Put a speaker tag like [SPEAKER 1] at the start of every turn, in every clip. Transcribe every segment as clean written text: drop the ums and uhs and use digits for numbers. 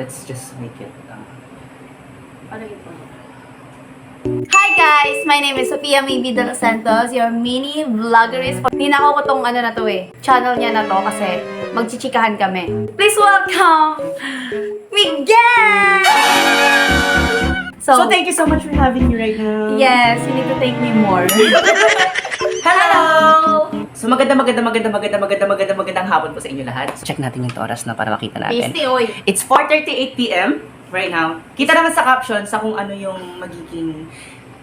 [SPEAKER 1] let's just make it.
[SPEAKER 2] Ano ito? Hi guys! My name is Sofia Maybe de los Santos, your mini vloggerist. Ninakaw ko tong ano na to channel niya na to kasi magchichikahan kami. Please welcome Miguel!
[SPEAKER 1] So thank you so much for having me right now.
[SPEAKER 2] Yes, you need to thank me more.
[SPEAKER 1] Hello! So magandang hapon po sa inyo lahat. So, check natin yung oras na para makita natin.
[SPEAKER 2] Tasty, oy!
[SPEAKER 1] It's 4:38 PM right now. Kita naman sa caption sa kung ano yung magiging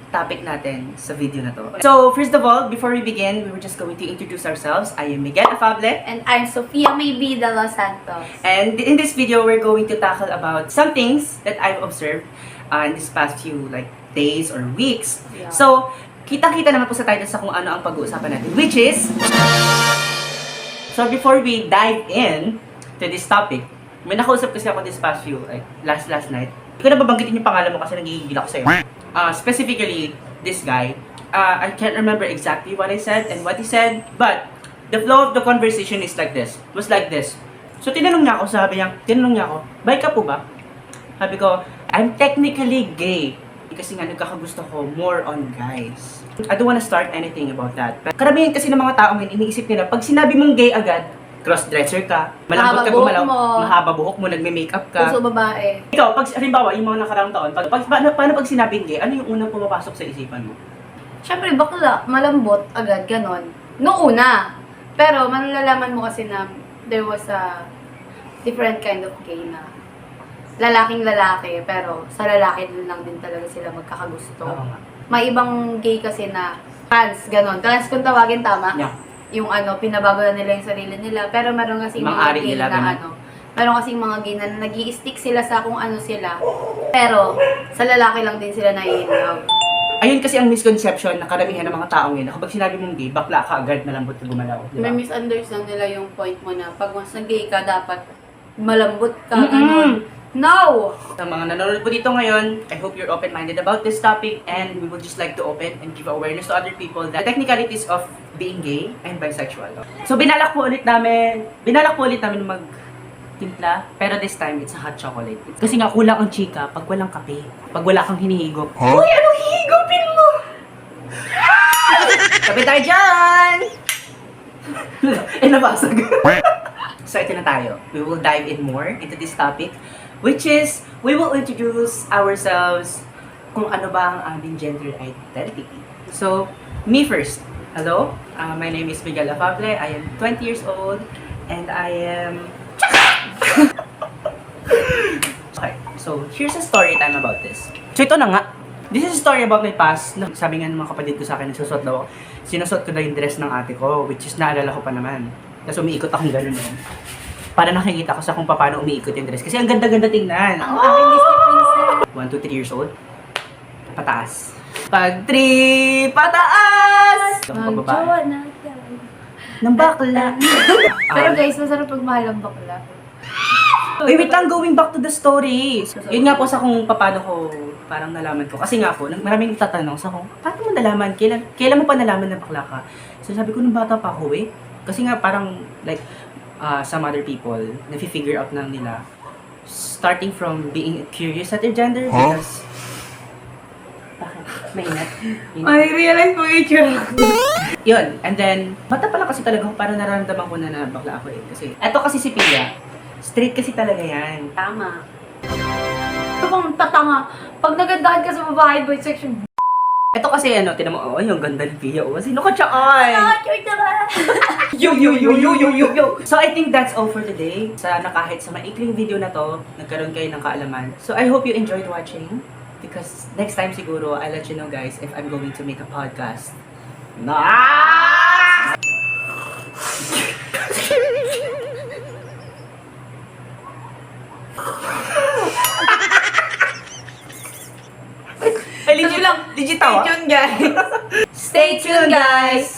[SPEAKER 1] topic natin sa video na to. So, first of all, before we begin, we were just going to introduce ourselves. I am Miguel Afable.
[SPEAKER 2] And I'm Sofia Maybe de los Santos.
[SPEAKER 1] And in this video, we're going to tackle about some things that I've observed in this past few days or weeks.
[SPEAKER 2] Yeah.
[SPEAKER 1] So, kita-kita naman po sa title sa kung ano ang pag-uusapan natin, which is... So, before we dive in to this topic, may nakausap kasi ako this past few, last night. Hindi ko na babanggitin yung pangalan mo kasi nagigigil ako sa'yo. Specifically, this guy, I can't remember exactly what I said and what he said, but the flow of the conversation is like this. It was like this. So, tinanong niya ako, bi ka po ba? Sabi ko, I'm technically gay. Kasi nga nagkakagusto ko more on guys. I don't wanna start anything about that. But karamihan kasi ng mga tao ngayon, iniisip nila, pag sinabi mong gay agad, cross-dresser ka, malambot ka gumalaw, mahaba buhok mo, nagme-makeup ka.
[SPEAKER 2] Puso babae.
[SPEAKER 1] Ikaw, pag halimbawa, yung mga nakaraang taon, paano pag sinabing gay, ano yung unang pumapasok sa isipan mo?
[SPEAKER 2] Siyempre, bakla, malambot, agad, ganon. Noong una. Pero, malalaman mo kasi na there was a different kind of gay na lalaking lalaki, pero sa lalaki lang din talaga sila magkakagusto.
[SPEAKER 1] Oo nga.
[SPEAKER 2] May ibang gay kasi na trans, ganon. Trans kung tawagin, tama?
[SPEAKER 1] Yeah.
[SPEAKER 2] Yung pinabago na nila yung sarili nila. Pero meron kasing mga gay
[SPEAKER 1] nila,
[SPEAKER 2] na meron kasing mga gay na nag-i-stick sila sa kung ano sila. Pero, sa lalaki lang din sila na-i-love.
[SPEAKER 1] Ayun kasi ang misconception na karamihan ng mga tao ngayon, kapag sinabi mong gay, bakla ka agad, malambot ka gumalaw. Diba?
[SPEAKER 2] May misunderstand nila yung point mo na pag mas gay ka, dapat malambot ka, ganon. No!
[SPEAKER 1] Sa mga nanonood po dito ngayon, I hope you're open-minded about this topic and we would just like to open and give awareness to other people that the technicalities of being gay and bisexual. So binalak po ulit namin magtimpla, pero this time it's a hot chocolate. Kasi nga kulang ang chika pag walang kape, pag wala kang hinihigop. Huh? Uy, anong hihigopin mo? Kape tayo dyan! Nabasag. So ito na tayo. We will dive in more into this topic, which is, we will introduce ourselves kung ano ba ang aming gender identity. So, me first. Hello, my name is Miguel Afable. I am 20 years old, and I am... Okay, so here's a story time about this. So ito na nga. This is a story about my past. Sabi nga ng mga kapatid ko sa akin, nagsusot daw ako. Sinusot ko daw yung dress ng ate ko, which is naalala ko pa naman. Tapos umiikot akong gano'n. Para nakikita ko sa kung paano umiikot yung dress. Kasi ang ganda-ganda tingnan.
[SPEAKER 2] Ang aking Disney princess.
[SPEAKER 1] 1, 2, 3 years old. Pataas. Pag 3, pataas!
[SPEAKER 2] Magjowa natin.
[SPEAKER 1] Ng bakla.
[SPEAKER 2] Pero guys, masarap pagmahal ang bakla.
[SPEAKER 1] Wait lang, going back to the story. Yun nga po sa kung paano ko parang nalaman ko. Kasi nga po, maraming tatanong sa kung, paano mo nalaman? Kailan mo pa nalaman na bakla ka? So sabi ko, nung bata pa ako Kasi nga parang, some other people, nafi-figure out lang nila, starting from being curious at their gender, because, bakit? Mainit?
[SPEAKER 2] I realize mo yung itsura.
[SPEAKER 1] Yun, and then, bata pala kasi talaga, parang nararamdaman ko na bakla ako Kasi, eto kasi si Pia, straight kasi talaga yan.
[SPEAKER 2] Tama. Ito pang tatanga. Pag nagandahan ka sa babae, boy section.
[SPEAKER 1] Ito kasi tinan mo, yung ganda ni Pia. Sino ka tsaan?
[SPEAKER 2] Cute naman.
[SPEAKER 1] Yo. So I think that's all for today. Sana kahit sa maikling video na to, nagkaroon kayo ng kaalaman. So I hope you enjoyed watching. Because next time siguro, I'll let you know guys if I'm going to make a podcast. Legit tawa?
[SPEAKER 2] Stay tuned, guys.